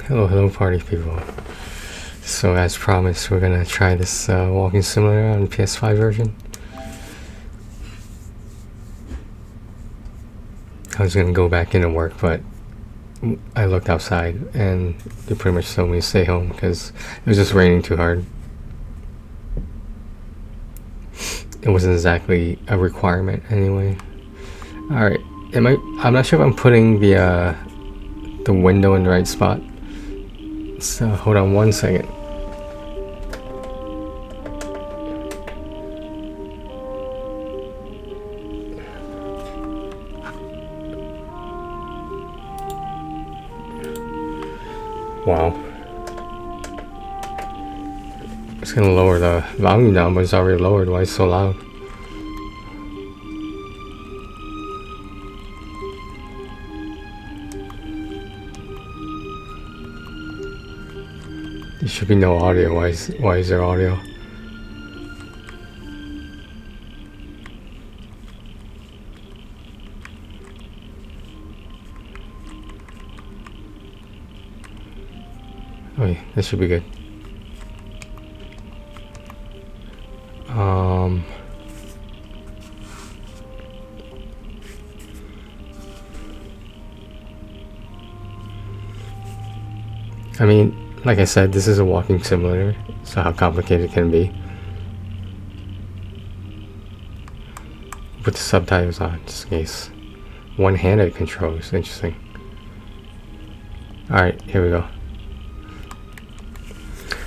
Hello party people. So as promised, we're gonna try this walking simulator on PS5 version. I was gonna go back into work, but I looked outside and they pretty much told me to stay home because it was just raining too hard. It wasn't exactly a requirement anyway. Alright, I'm not sure if I'm putting the window in the right spot. So hold on one second. Wow. It's gonna lower the volume down, but it's already lowered. Why is it so loud? There should be no audio. Why is there audio? Okay, this should be good. I mean, like I said, this is a walking simulator, so how complicated can it be? Put the subtitles on, just in case. One-handed controls, interesting. Alright, here we go.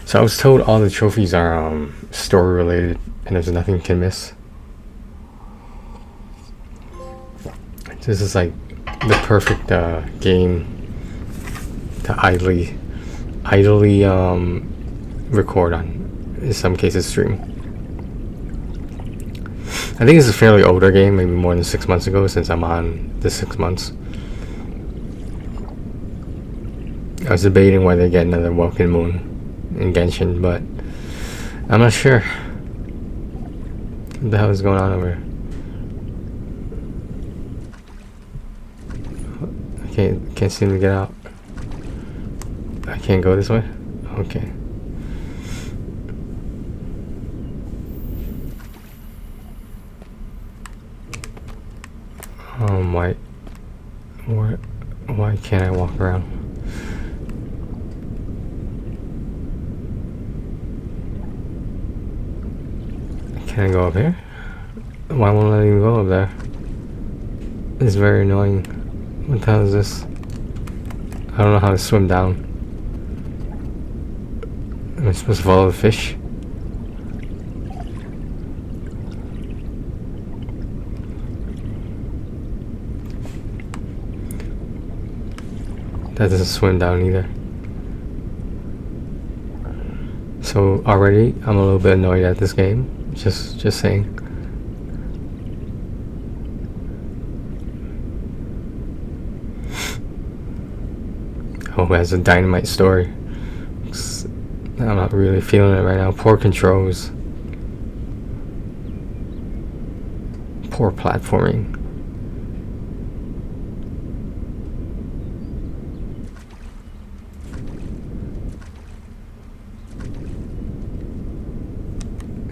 So I was told all the trophies are story related and there's nothing you can miss. This is like the perfect game to idly record on, in some cases stream. I think it's a fairly older game, maybe more than 6 months ago, since I'm on the 6 months. I was debating whether to get another Welcome Moon in Genshin, but I'm not sure. What the hell is going on over here? I can't seem to get out. I can't go this way? Okay. Why can't I walk around? Can I go up here? Why won't I even go up there? It's very annoying. What the hell is this? I don't know how to swim down. Am I supposed to follow the fish? That doesn't swim down either. So already I'm a little bit annoyed at this game. Just saying. Oh, it has a dynamite story. I'm not really feeling it right now. Poor controls. Poor platforming.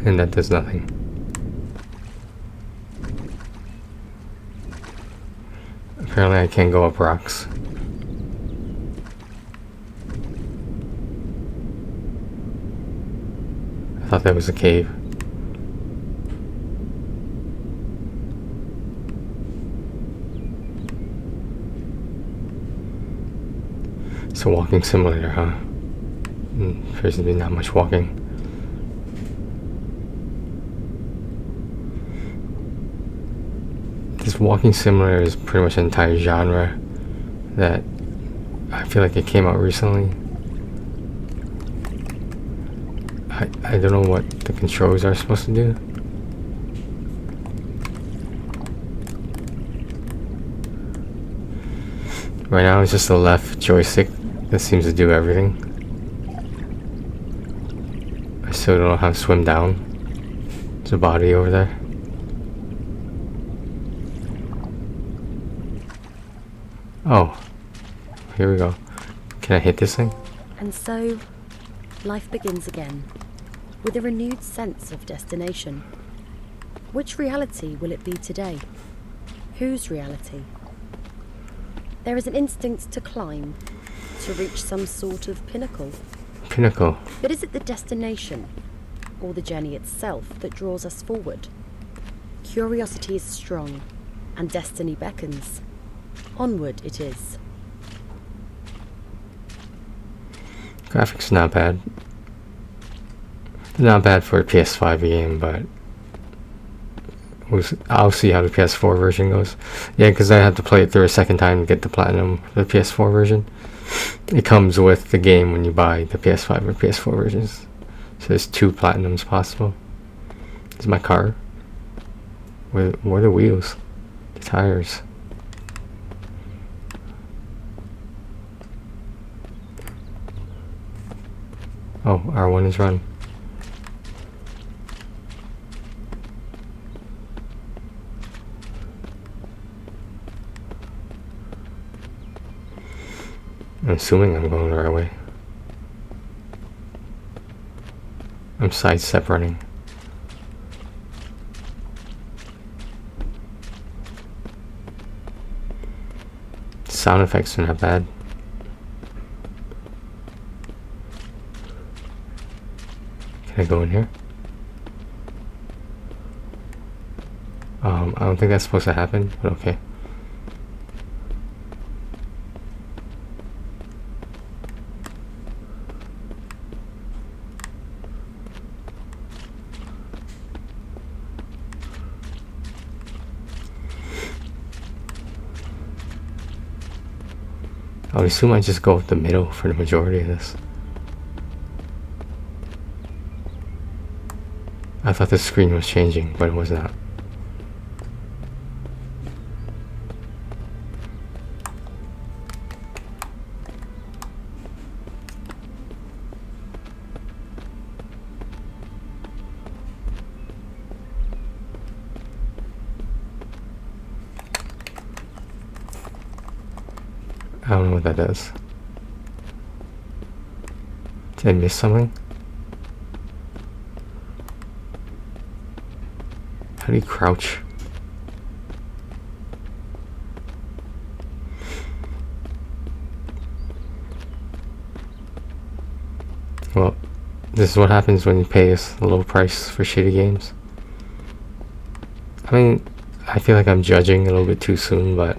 And that does nothing. Apparently I can't go up rocks. I thought that was a cave. It's a walking simulator, huh? Appears to be not much walking. This walking simulator is pretty much an entire genre that I feel like it came out recently. I don't know what the controls are supposed to do. Right now it's just the left joystick that seems to do everything. I still don't know how to swim down. There's a body over there. Oh, here we go. Can I hit this thing? And so, life begins again, with a renewed sense of destination. Which reality will it be today? Whose reality? There is an instinct to climb, to reach some sort of pinnacle. Pinnacle. But is it the destination, or the journey itself, that draws us forward? Curiosity is strong, and destiny beckons. Onward it is. Graphics not bad. Not bad for a PS5 game, but I'll see how the PS4 version goes. Yeah, because I have to play it through a second time to get the platinum for the PS4 version. It comes with the game when you buy the PS5 or PS4 versions. So there's 2 platinums possible. This is my car. Where are the wheels? The tires. Oh, R1 is run. I'm assuming I'm going the right way. I'm sidestep running. Sound effects are not bad. Can I go in here? I don't think that's supposed to happen, but okay. I would assume I just go with the middle for the majority of this. I thought the screen was changing, but it was not. I don't know what that does. Did I miss something? How do you crouch? Well, this is what happens when you pay a low price for shitty games. I mean, I feel like I'm judging a little bit too soon, but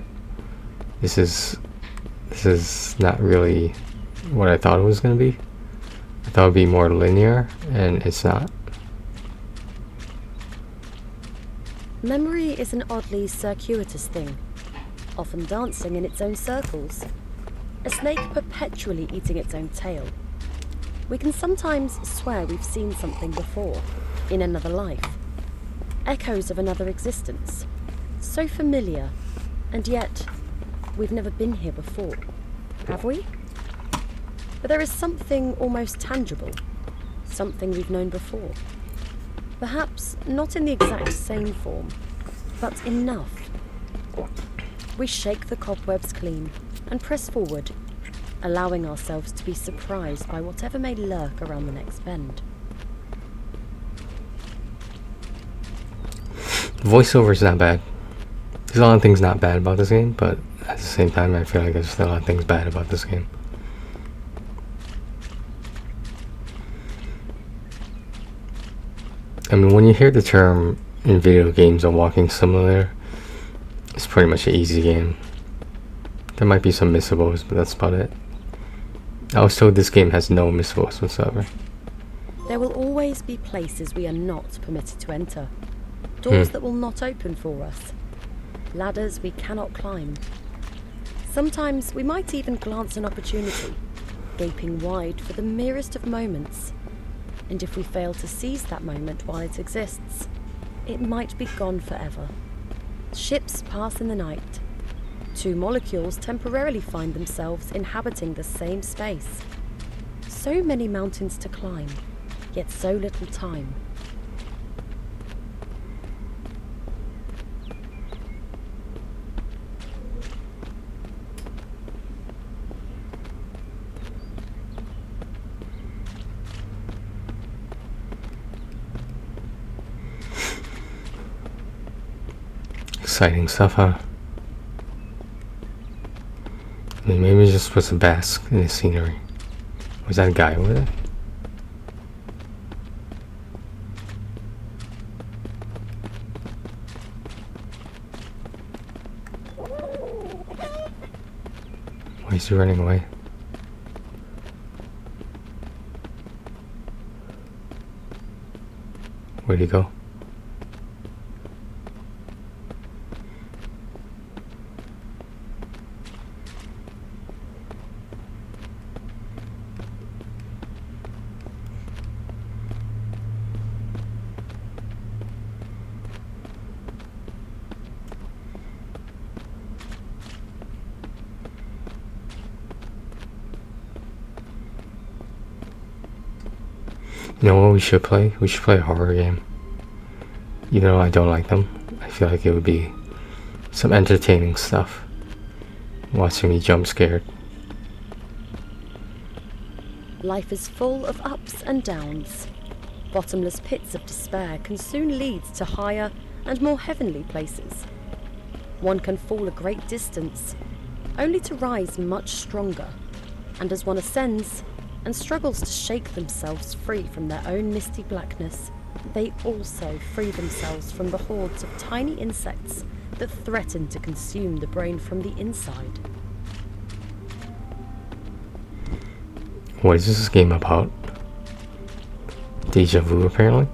this is not really what I thought it was going to be. I thought it would be more linear, and it's not. Memory is an oddly circuitous thing, often dancing in its own circles. A snake perpetually eating its own tail. We can sometimes swear we've seen something before, in another life. Echoes of another existence. So familiar, and yet we've never been here before, have we? But there is something almost tangible, something we've known before. Perhaps not in the exact same form, but enough. We shake the cobwebs clean and press forward, allowing ourselves to be surprised by whatever may lurk around the next bend. Voiceover is not bad. There's a lot of things not bad about this game, but at the same time, I feel like there's still a lot of things bad about this game. I mean, when you hear the term in video games a walking simulator, it's pretty much an easy game. There might be some missables, but that's about it. I was told this game has no missables whatsoever. There will always be places we are not permitted to enter. Doors that will not open for us. Ladders we cannot climb. Sometimes we might even glance an opportunity, gaping wide for the merest of moments. And if we fail to seize that moment while it exists, it might be gone forever. Ships pass in the night. 2 molecules temporarily find themselves inhabiting the same space. So many mountains to climb, yet so little time. exciting stuff, huh? I mean, maybe just supposed to bask in the scenery. Was that a guy over there? Why is he running away? Where'd he go? You know what we should play? We should play a horror game. Even though I don't like them, I feel like it would be some entertaining stuff. Watching me jump scared. Life is full of ups and downs. Bottomless pits of despair can soon lead to higher and more heavenly places. One can fall a great distance, only to rise much stronger. And as one ascends and struggles to shake themselves free from their own misty blackness, they also free themselves from the hordes of tiny insects that threaten to consume the brain from the inside. What is this game about? Deja vu, apparently.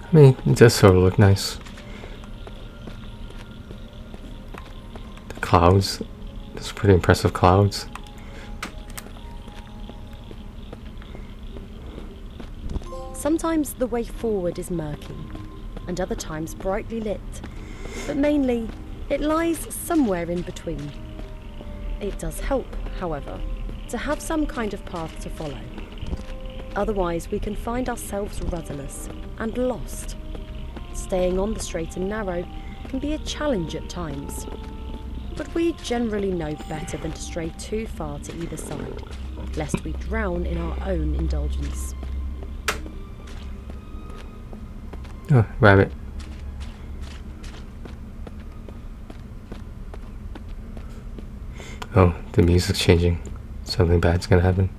I mean, it does sort of look nice. The clouds, those pretty impressive clouds. Sometimes the way forward is murky, and other times brightly lit, but mainly it lies somewhere in between. It does help, however, to have some kind of path to follow. Otherwise, we can find ourselves rudderless and lost. Staying on the straight and narrow can be a challenge at times, but we generally know better than to stray too far to either side, lest we drown in our own indulgence. Oh, rabbit. Oh, the music's changing. Something bad's gonna happen.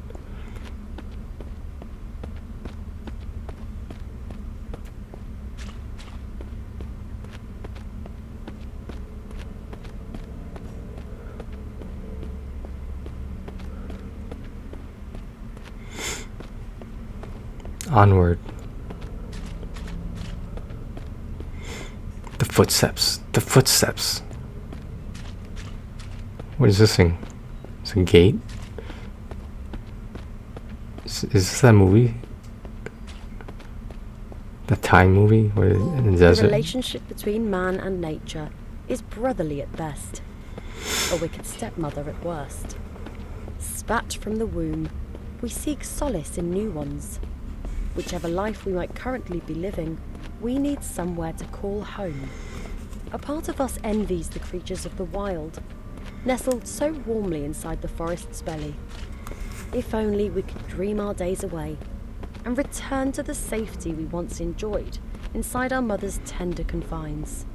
Onward. The footsteps. The footsteps. What is this thing? It's a gate? Is this that movie? The Thai movie where in the desert? The relationship between man and nature is brotherly at best, a wicked stepmother at worst. Spat from the womb, we seek solace in new ones. Whichever life we might currently be living, we need somewhere to call home. A part of us envies the creatures of the wild, nestled so warmly inside the forest's belly. If only we could dream our days away and return to the safety we once enjoyed inside our mother's tender confines.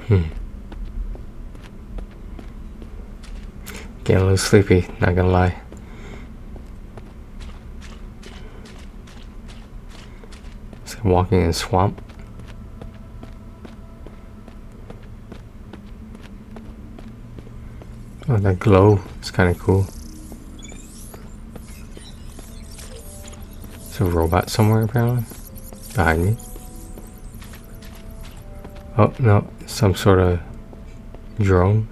Getting a little sleepy, not gonna lie. It's like walking in a swamp. Oh, that glow is kind of cool. There's a robot somewhere apparently behind me. Oh no, some sort of drone.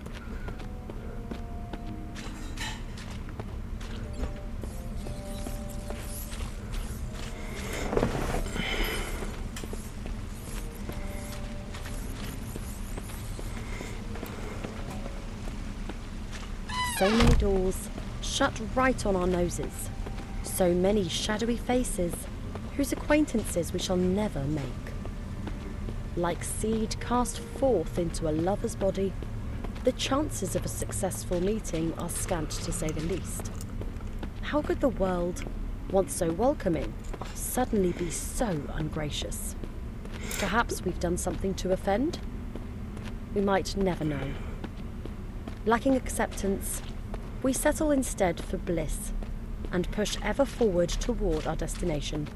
so many doors shut right on our noses. So many shadowy faces whose acquaintances we shall never make. Like seed cast forth into a lover's body, the chances of a successful meeting are scant to say the least. How could the world, once so welcoming, suddenly be so ungracious? Perhaps we've done something to offend? We might never know. Lacking acceptance, we settle instead for bliss and push ever forward toward our destination.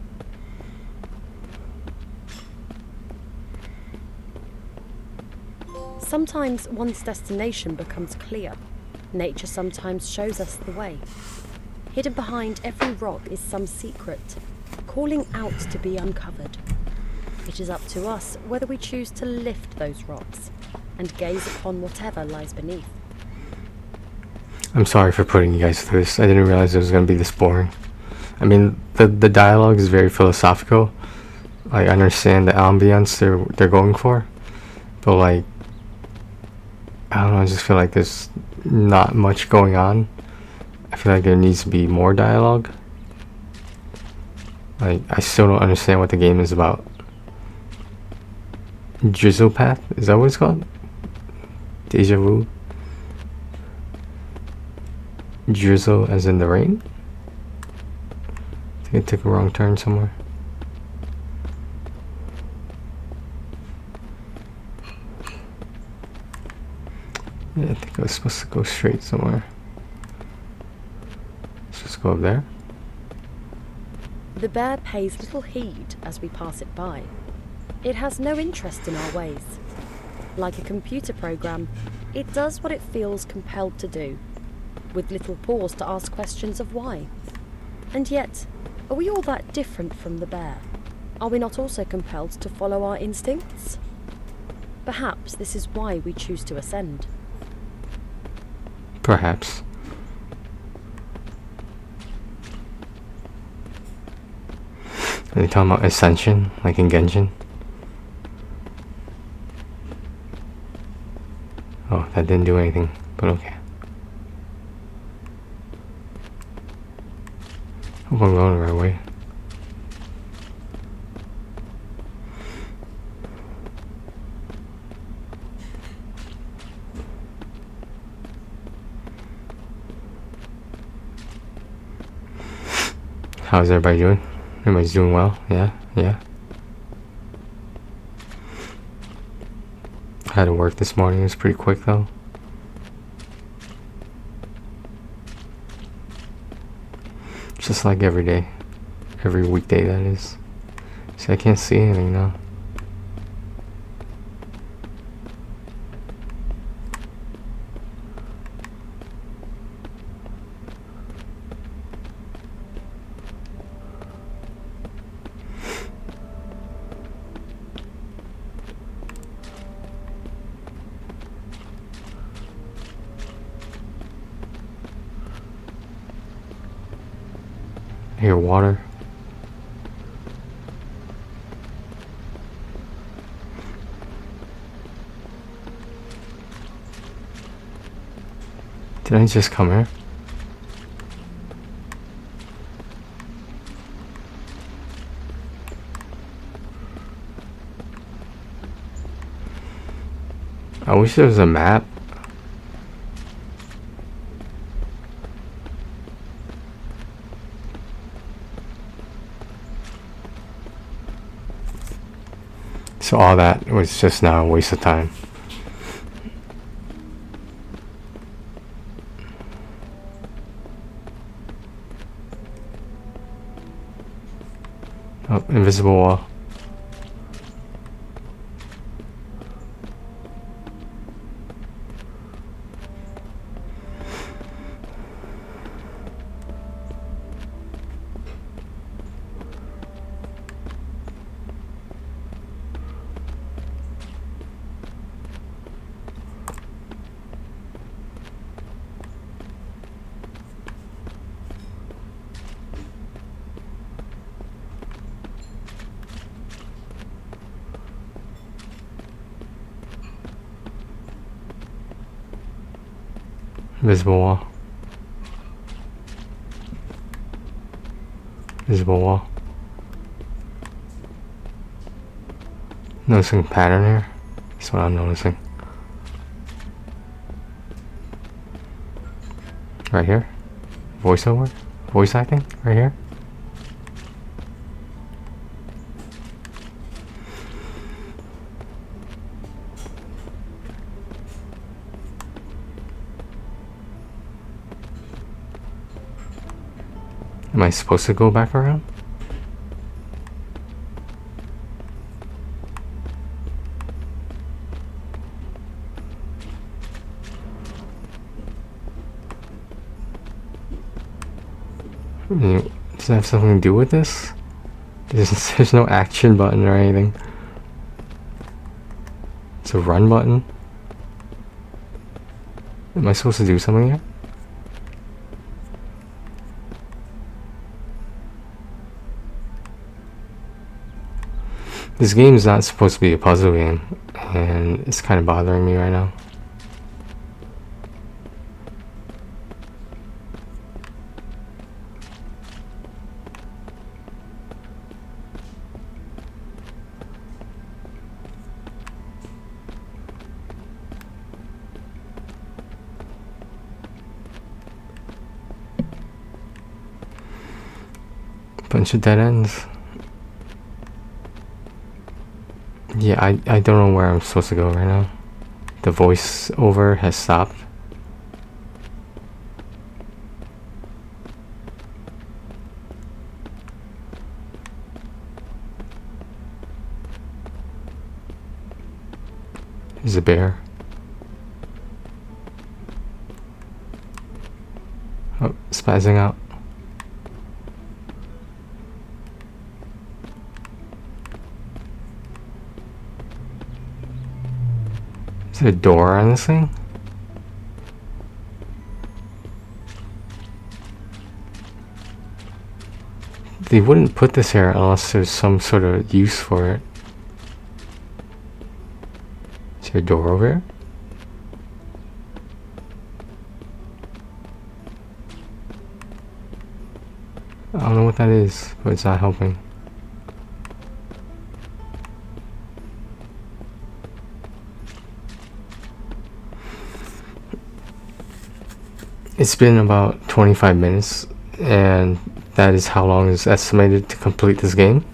Sometimes one's destination becomes clear. Nature sometimes shows us the way. Hidden behind every rock is some secret, calling out to be uncovered. It is up to us whether we choose to lift those rocks and gaze upon whatever lies beneath. I'm sorry for putting you guys through this. I didn't realize it was going to be this boring. I mean, the dialogue is very philosophical. I understand the ambience they're going for, but like, I don't know, I just feel like there's not much going on. I feel like there needs to be more dialogue. Like, I still don't understand what the game is about. Drizzlepath? Is that what it's called? Deja vu? Drizzle as in the rain? I think I took a wrong turn somewhere. Yeah, I think I was supposed to go straight somewhere. Let's just go up there. The bear pays little heed as we pass it by. It has no interest in our ways. Like a computer program, it does what it feels compelled to do, with little pause to ask questions of why. And yet, are we all that different from the bear? Are we not also compelled to follow our instincts? Perhaps this is why we choose to ascend. Perhaps. Are they talking about ascension, like in Genshin? Oh, that didn't do anything, but okay. Hope I'm going the right way. How's everybody doing? Everybody's doing well? Yeah? I had to work this morning. It was pretty quick though. Just like every day. Every weekday, that is. See, I can't see anything now. I hear water. Did I just come here? I wish there was a map. So all that was just now a waste of time. Oh, invisible wall. Invisible wall. invisible wall. Noticing pattern here. That's what I'm noticing. Right here. Voiceover? Voice acting? Right here. Am I supposed to go back around? Does that have something to do with this? There's no action button or anything. It's a run button. Am I supposed to do something here? This game is not supposed to be a puzzle game, and it's kind of bothering me right now. Bunch of dead ends. Yeah, I don't know where I'm supposed to go right now. The voiceover has stopped. There's a bear. Oh, spazzing out. Is there a door on this thing? They wouldn't put this here unless there's some sort of use for it. Is there a door over here? I don't know what that is, but it's not helping. It's been about 25 minutes, and that is how long is estimated to complete this game.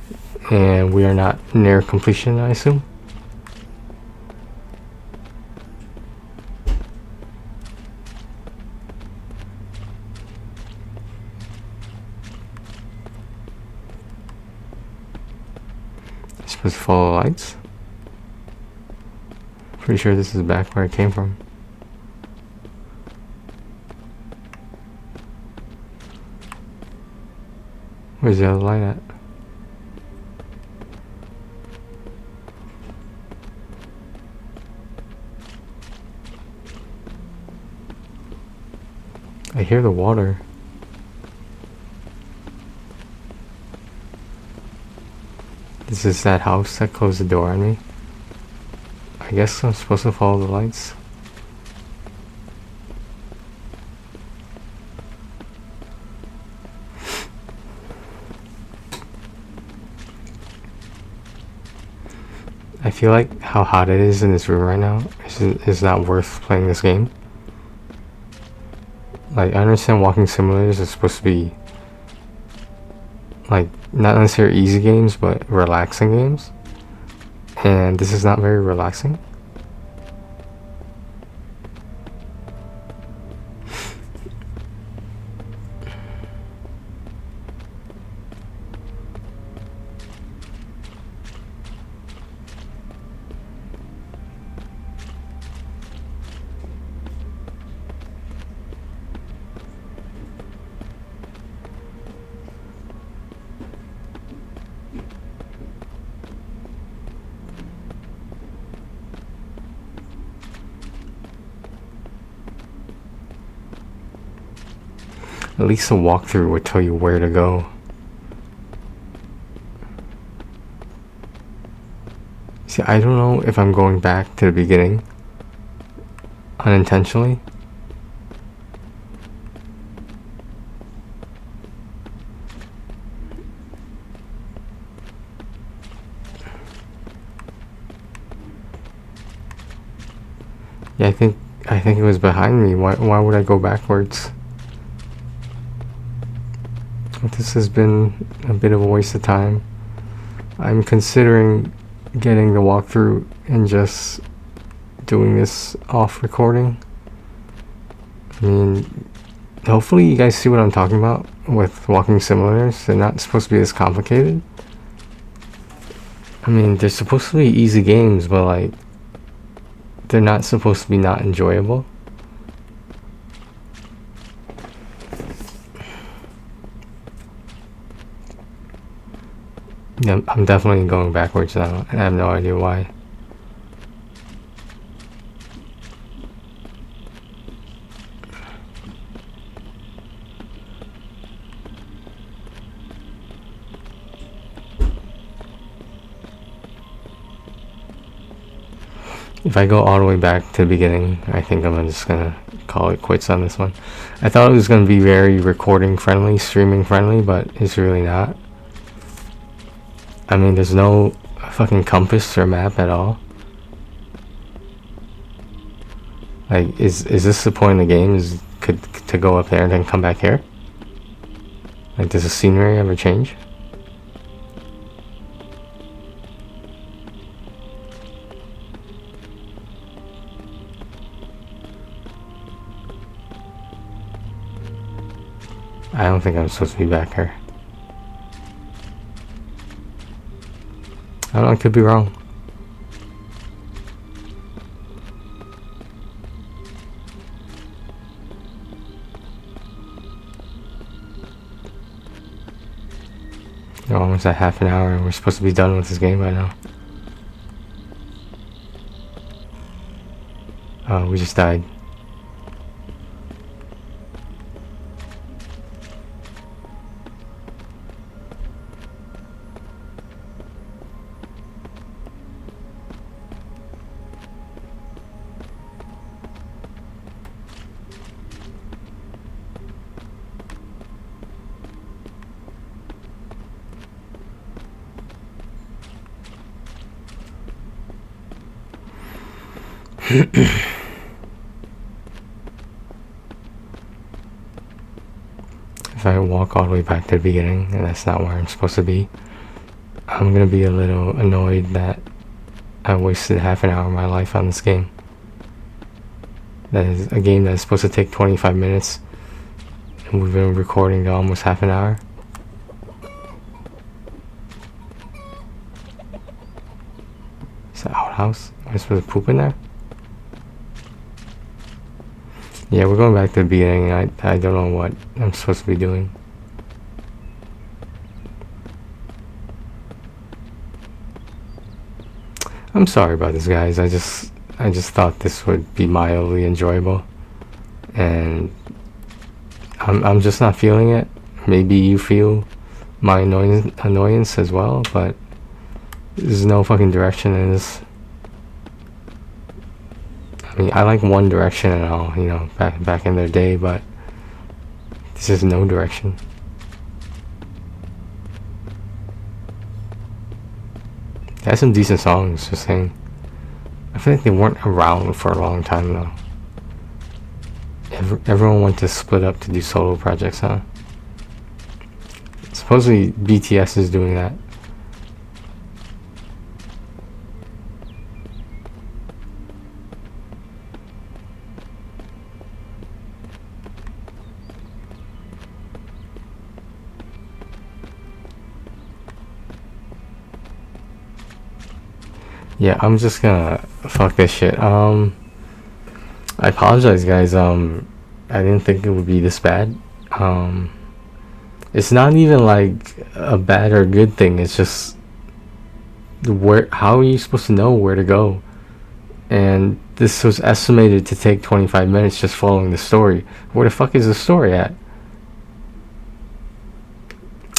And we are not near completion, I assume. I'm supposed to follow the lights. Pretty sure this is back where I came from. Where's the other light at? I hear the water. This is that house that closed the door on me. I guess I'm supposed to follow the lights. I feel like how hot it is in this room right now is not worth playing this game. Like, I understand walking simulators are supposed to be like not necessarily easy games, but relaxing games. And this is not very relaxing. At least a walkthrough would tell you where to go. See, I don't know if I'm going back to the beginning unintentionally. Yeah, I think it was behind me. Why would I go backwards? This has been a bit of a waste of time. I'm considering getting the walkthrough and just doing this off recording. I mean, hopefully you guys see what I'm talking about with walking simulators. They're not supposed to be this complicated. I mean, they're supposed to be easy games, but like, they're not supposed to be not enjoyable. Yeah, I'm definitely going backwards now, and I have no idea why. If I go all the way back to the beginning, I think I'm just gonna call it quits on this one. I thought it was gonna be very recording friendly, streaming friendly, but it's really not. I mean, there's no fucking compass or map at all. Like, is this the point of the game? Is to go up there and then come back here? Like, does the scenery ever change? I don't think I'm supposed to be back here. I don't know, I could be wrong. We're almost at half an hour and we're supposed to be done with this game by now. Oh, we just died. If I walk all the way back to the beginning, and that's not where I'm supposed to be, I'm gonna be a little annoyed that I wasted half an hour of my life on this game. That is a game that's supposed to take 25 minutes, and we've been recording almost half an hour. Is that outhouse? Am I supposed to poop in there? Yeah, we're going back to the beginning. I don't know what I'm supposed to be doing. I'm sorry about this, guys. I just thought this would be mildly enjoyable, and I'm just not feeling it. Maybe you feel my annoyance as well, but there's no fucking direction in this. I mean, I like One Direction and all, you know, back in their day, but this is no direction. They had some decent songs, just saying. I feel like they weren't around for a long time though. Everyone went to split up to do solo projects, huh? Supposedly BTS is doing that. Yeah, I'm just gonna fuck this shit. I apologize, guys. I didn't think it would be this bad. It's not even like a bad or good thing. It's just how are you supposed to know where to go? And this was estimated to take 25 minutes just following the story. Where the fuck is the story at?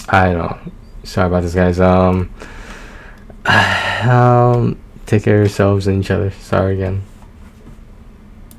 I don't know. Sorry about this, guys. Take care of yourselves and each other. Sorry again.